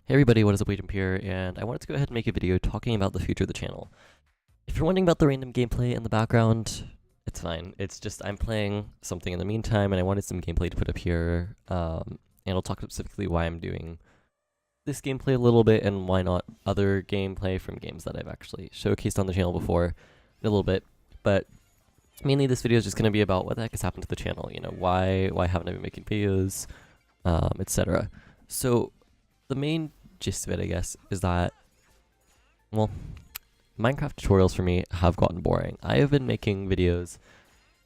Hey everybody, what is up, Wavejump here, and I wanted to go ahead and make a video talking about the future of the channel. If you're wondering about the random gameplay in the background, it's fine. It's just I'm playing something in the meantime, and I wanted some gameplay to put up here, and I'll talk specifically why I'm doing this gameplay a little bit, and why not other gameplay from games that I've actually showcased on the channel before in a little bit. But mainly this video is just going to be about what the heck has happened to the channel, you know, why haven't I been making videos, etc. So the main gist of it, I guess, is that, well, Minecraft tutorials for me have gotten boring. I have been making videos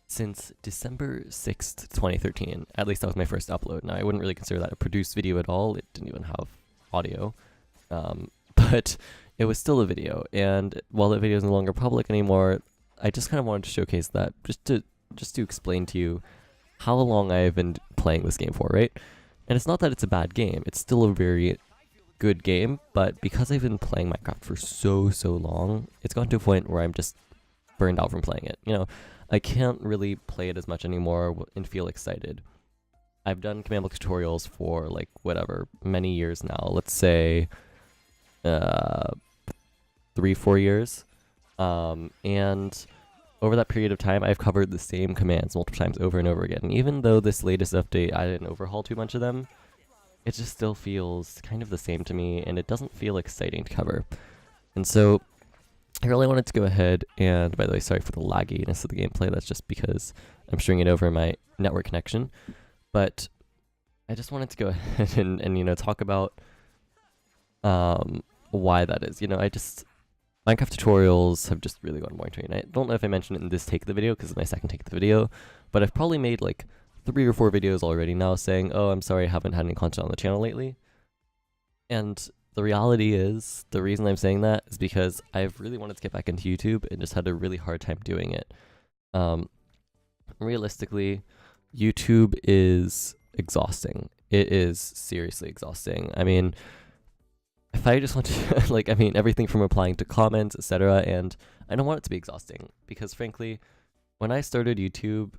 since December 6th, 2013. At least that was my first upload. Now, I wouldn't really consider that a produced video at all. It didn't even have audio. But it was still a video. And while that video is no longer public anymore, I just kind of wanted to showcase that just to explain to you how long I've been playing this game for, right? And it's not that it's a bad game. It's still a very good game, but because I've been playing Minecraft for so long, it's gotten to a point where I'm just burned out from playing it. You know, I can't really play it as much anymore and feel excited. I've done command block tutorials for like whatever, many years now. Let's say 3-4 years. And over that period of time, I've covered the same commands multiple times over and over again. And even though this latest update, I didn't overhaul too much of them, it just still feels kind of the same to me, and it doesn't feel exciting to cover. And so I really wanted to go ahead, and by the way, sorry for the lagginess of the gameplay, that's just because I'm stringing it over my network connection. But I just wanted to go ahead and you know, talk about why that is. You know, Minecraft tutorials have just really gotten boring to me. And I don't know if I mentioned it in this take of the video, because it's my second take of the video, but I've probably made like 3 or 4 videos already now saying, oh, I'm sorry I haven't had any content on the channel lately. And the reality is, the reason I'm saying that is because I've really wanted to get back into YouTube and just had a really hard time doing it. Realistically, YouTube is exhausting. It is seriously exhausting. I mean, if I just want to, like, I mean, everything from replying to comments, etc., and I don't want it to be exhausting, because frankly, when I started YouTube,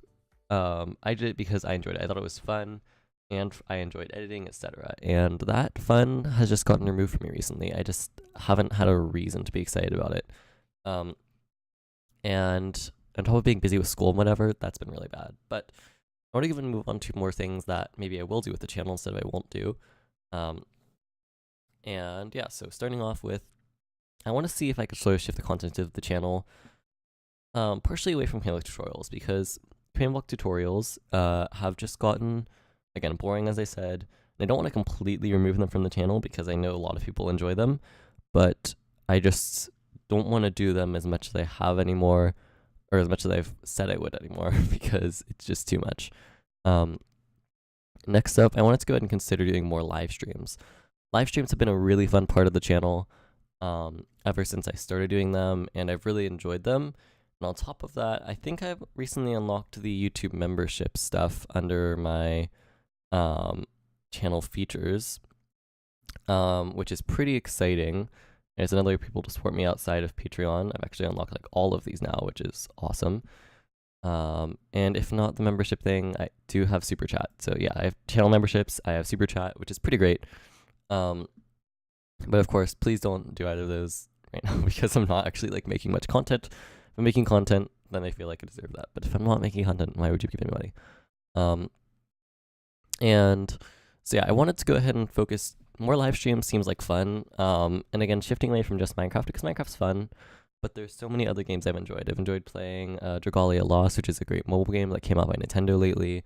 I did it because I enjoyed it. I thought it was fun, and I enjoyed editing, etc. And that fun has just gotten removed from me recently. I just haven't had a reason to be excited about it. And on top of being busy with school and whatever, that's been really bad. But I want to even move on to more things that maybe I will do with the channel instead of I won't do. And yeah, so starting off with, I want to see if I could sort of shift the content of the channel partially away from command block tutorials, because command block tutorials have just gotten, again, boring, as I said. And I don't want to completely remove them from the channel because I know a lot of people enjoy them, but I just don't want to do them as much as I have anymore, or as much as I've said I would anymore, because it's just too much. Next up, I wanted to go ahead and consider doing more live streams. Live streams have been a really fun part of the channel ever since I started doing them, and I've really enjoyed them. And on top of that, I think I've recently unlocked the YouTube membership stuff under my channel features, which is pretty exciting. And it's another way for people to support me outside of Patreon. I've actually unlocked like all of these now, which is awesome. And if not the membership thing, I do have Super Chat. So yeah, I have channel memberships, I have Super Chat, which is pretty great. But of course, please don't do either of those right now, because I'm not actually like making much content. If I'm making content, then I feel like I deserve that. But if I'm not making content, why would you give me money? And so yeah, I wanted to go ahead and focus more live streams. Seems like fun. And again, shifting away from just Minecraft, because Minecraft's fun, but there's so many other games I've enjoyed. I've enjoyed playing Dragalia Lost, which is a great mobile game that came out by Nintendo lately.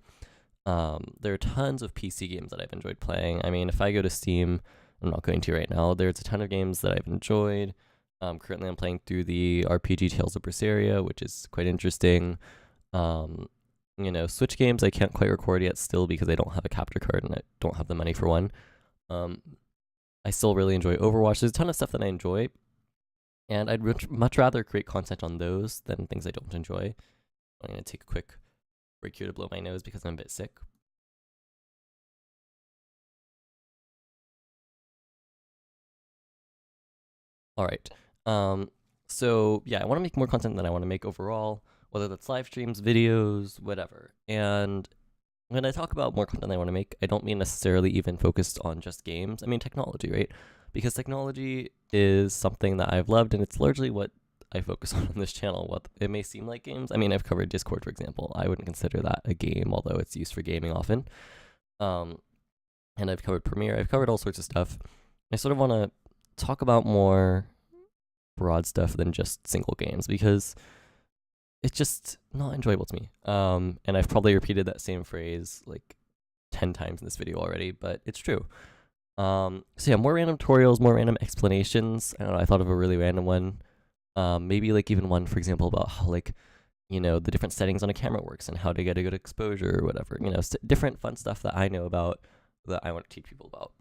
There are tons of PC games that I've enjoyed playing. I mean, if I go to Steam, I'm not going to right now, there's a ton of games that I've enjoyed. Currently I'm playing through the RPG Tales of Berseria, which is quite interesting. You know, Switch games I can't quite record yet still because I don't have a capture card and I don't have the money for one. I still really enjoy Overwatch. There's a ton of stuff that I enjoy, and I'd much rather create content on those than things I don't enjoy. I'm going to take a quick break here to blow my nose because I'm a bit sick. All right. So yeah, I want to make more content than I want to make overall, whether that's live streams, videos, whatever. And when I talk about more content I want to make, I don't mean necessarily even focused on just games. I mean technology, right? Because technology is something that I've loved, and it's largely what I focus on this channel. What it may seem like games. I mean, I've covered Discord, for example. I wouldn't consider that a game, although it's used for gaming often. Um, and I've covered Premiere. I've covered all sorts of stuff. I sort of want to talk about more broad stuff than just single games because it's just not enjoyable to me. And I've probably repeated that same phrase like 10 times in this video already, but it's true. So yeah, more random tutorials, more random explanations. I don't know, I thought of a really random one. Maybe like even one, for example, about how like, you know, the different settings on a camera works and how to get a good exposure or whatever. You know, different fun stuff that I know about that I want to teach people about.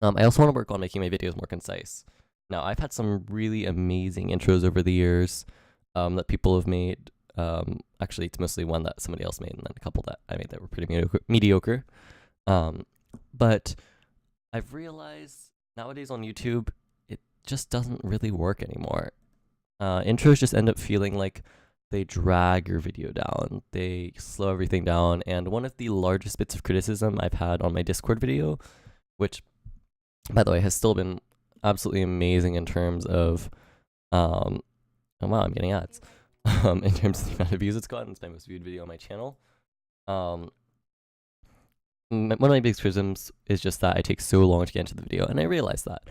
I also want to work on making my videos more concise. Now, I've had some really amazing intros over the years that people have made. Actually, it's mostly one that somebody else made and then a couple that I made that were pretty mediocre. But I've realized nowadays on YouTube, it just doesn't really work anymore. Intros just end up feeling like they drag your video down. They slow everything down. And one of the largest bits of criticism I've had on my Discord video, which, by the way, has still been absolutely amazing in terms of, oh wow, I'm getting ads. In terms of the amount of views it's gotten, it's my most viewed video on my channel. One of my biggest criticisms is just that I take so long to get into the video, and I realize that.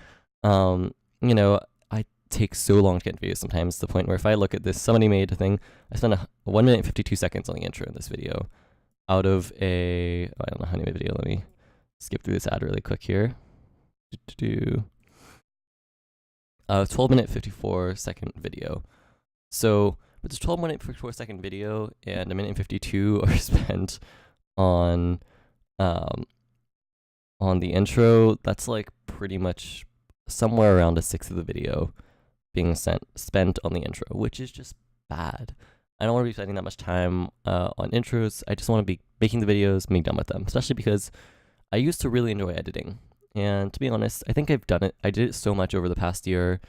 You know, I take so long to get into videos sometimes to the point where if I look at this, somebody made a thing, I spent 1 minute and 52 seconds on the intro in this video out of a, I don't know how many video, let me skip through this ad really quick here. 12-minute 54-second video. So with this 12-minute 54-second video and 1 minute and 52 are spent on the intro, that's like pretty much somewhere around a sixth of the video being spent on the intro, which is just bad. I don't want to be spending that much time on intros. I just want to be making the videos, being done with them, especially because I used to really enjoy editing. And to be honest, I think I've done it. I did it so much over the past year,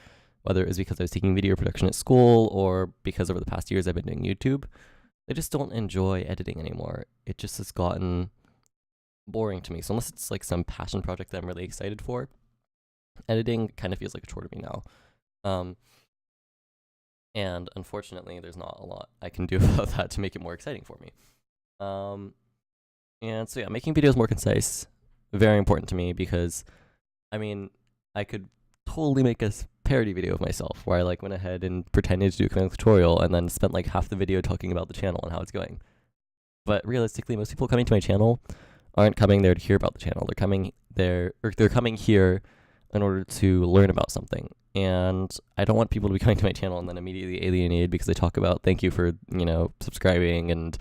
whether it was because I was taking video production at school or because over the past years I've been doing YouTube. I just don't enjoy editing anymore. It just has gotten boring to me. So unless it's like some passion project that I'm really excited for, editing kind of feels like a chore to me now. And unfortunately, there's not a lot I can do about that to make it more exciting for me. And so yeah, making videos more concise, very important to me because, I mean, I could totally make a parody video of myself where I like went ahead and pretended to do a command tutorial and then spent like half the video talking about the channel and how it's going. But realistically, most people coming to my channel aren't coming there to hear about the channel. They're coming there, or they're coming here in order to learn about something. And I don't want people to be coming to my channel and then immediately alienated because they talk about thank you for, you know, subscribing and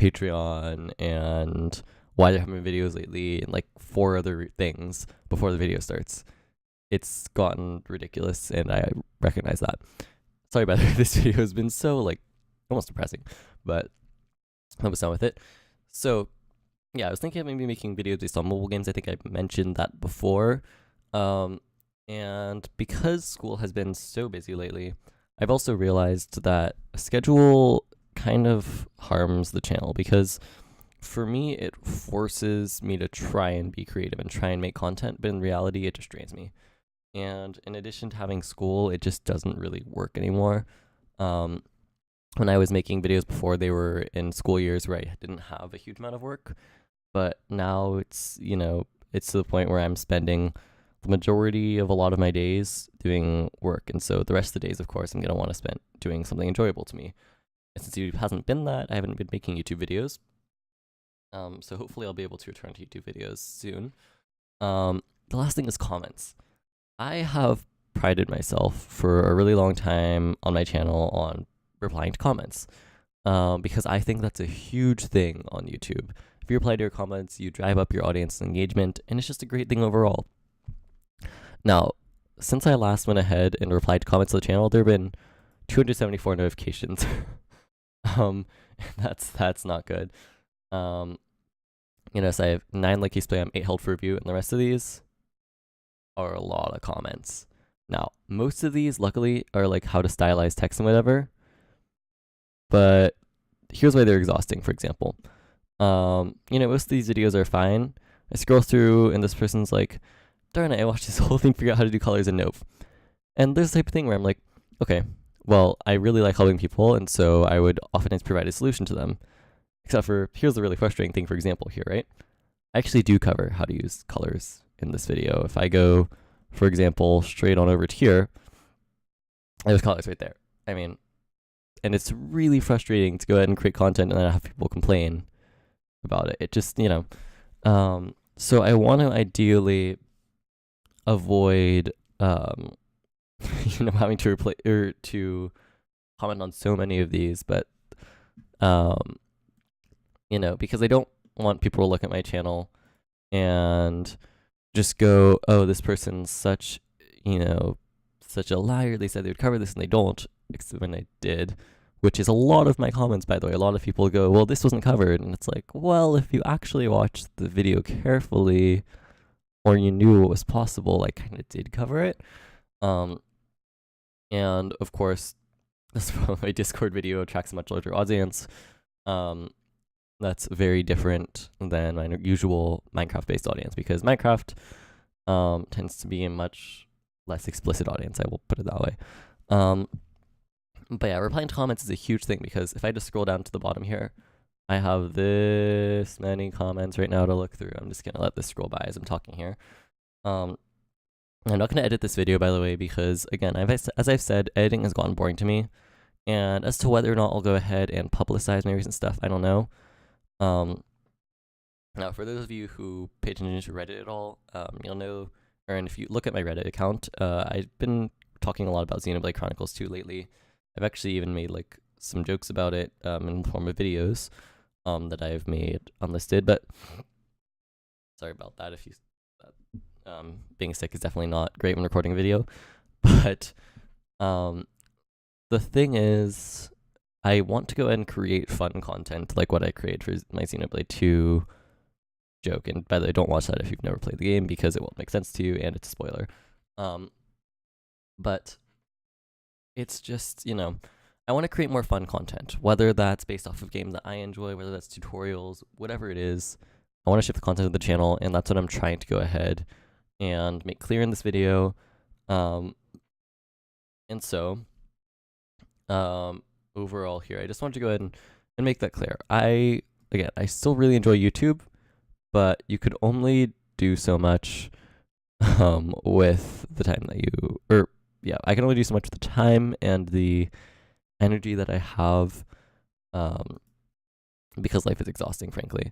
Patreon and why they're having videos lately and like 4 other things before the video starts. It's gotten ridiculous and I recognize that. Sorry about that. This video has been so like almost depressing, but I was done with it. So yeah, I was thinking of maybe making videos based on mobile games. I think I mentioned that before. And because school has been so busy lately, I've also realized that a schedule kind of harms the channel because for me, it forces me to try and be creative and try and make content, but in reality, it just drains me. And in addition to having school, it just doesn't really work anymore. When I was making videos before, they were in school years where I didn't have a huge amount of work, but now it's, you know, it's to the point where I'm spending the majority of a lot of my days doing work. And so the rest of the days, of course, I'm going to want to spend doing something enjoyable to me. And since YouTube hasn't been that, I haven't been making YouTube videos. So hopefully I'll be able to return to YouTube videos soon. The last thing is comments. I have prided myself for a really long time on my channel on replying to comments. Because I think that's a huge thing on YouTube. If you reply to your comments, you drive up your audience engagement, and it's just a great thing overall. Now, since I last went ahead and replied to comments on the channel, there have been 274 notifications. That's not good. You know, so I have 9 like spam, 8 held for review, and the rest of these are a lot of comments. Now, most of these, luckily, are like how to stylize text and whatever. But here's why they're exhausting, for example. Most of these videos are fine. I scroll through and this person's like, darn it, I watched this whole thing, figure out how to do colors in Nope. And there's the type of thing where I'm like, okay, well, I really like helping people, and so I would oftentimes provide a solution to them. Except for, here's the really frustrating thing, for example, here, right? I actually do cover how to use colors in this video. If I go, for example, straight on over to here, there's colors right there. I mean, and it's really frustrating to go ahead and create content and then have people complain about it. It just, so I want to ideally avoid, having to replace or to comment on so many of these, but, because I don't want people to look at my channel and just go, oh, this person's such a liar. They said they would cover this and they don't, except when I did, which is a lot of my comments, by the way. A lot of people go, well, this wasn't covered. And it's like, well, if you actually watched the video carefully or you knew what was possible, I kind of did cover it. And of course, that's why my Discord video attracts a much larger audience. That's very different than my usual Minecraft-based audience, because Minecraft tends to be a much less explicit audience, I will put it that way. But yeah, replying to comments is a huge thing, because if I just scroll down to the bottom here, I have this many comments right now to look through. I'm just going to let this scroll by as I'm talking here. I'm not going to edit this video, by the way, because, again, as I've said, editing has gotten boring to me. And as to whether or not I'll go ahead and publicize my recent stuff, I don't know. Now, for those of you who pay attention to Reddit at all, you'll know, and if you look at my Reddit account, I've been talking a lot about Xenoblade Chronicles 2 lately. I've actually even made like some jokes about it in the form of videos that I've made unlisted, but sorry about that. If you being sick is definitely not great when recording a video, but the thing is, I want to go ahead and create fun content like what I created for my Xenoblade 2 joke. And by the way, don't watch that if you've never played the game, because it won't make sense to you and it's a spoiler. But it's just, I want to create more fun content, whether that's based off of games that I enjoy, whether that's tutorials, whatever it is. I want to shift the content of the channel, and that's what I'm trying to go ahead and make clear in this video. And so, overall here, I just want to go ahead and make that clear. I still really enjoy YouTube, but you could only do so much with the time that I can only do so much with the time and the energy that I have, because life is exhausting, frankly.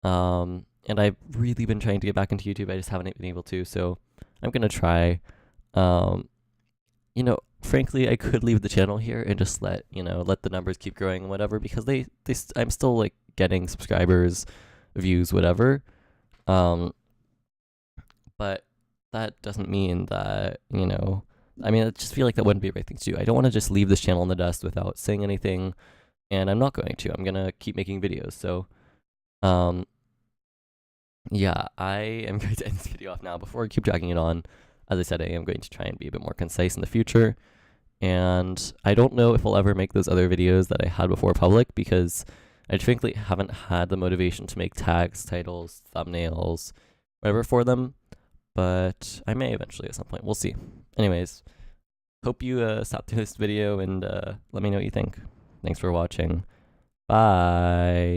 And I've really been trying to get back into YouTube. I just haven't been able to, so I'm gonna try. Frankly, I could leave the channel here and just let the numbers keep growing and whatever, because I'm still like getting subscribers, views, whatever. But that doesn't mean that, I just feel like that wouldn't be a right thing to do. I don't want to just leave this channel in the dust without saying anything, and I'm not going to. I'm going to keep making videos. So, yeah, I am going to end this video off now. Before I keep dragging it on, as I said, I am going to try and be a bit more concise in the future. And I don't know if I'll ever make those other videos that I had before public, because I frankly haven't had the motivation to make tags, titles, thumbnails, whatever for them. But I may eventually at some point. We'll see. Anyways, hope you sat through this video and let me know what you think. Thanks for watching. Bye.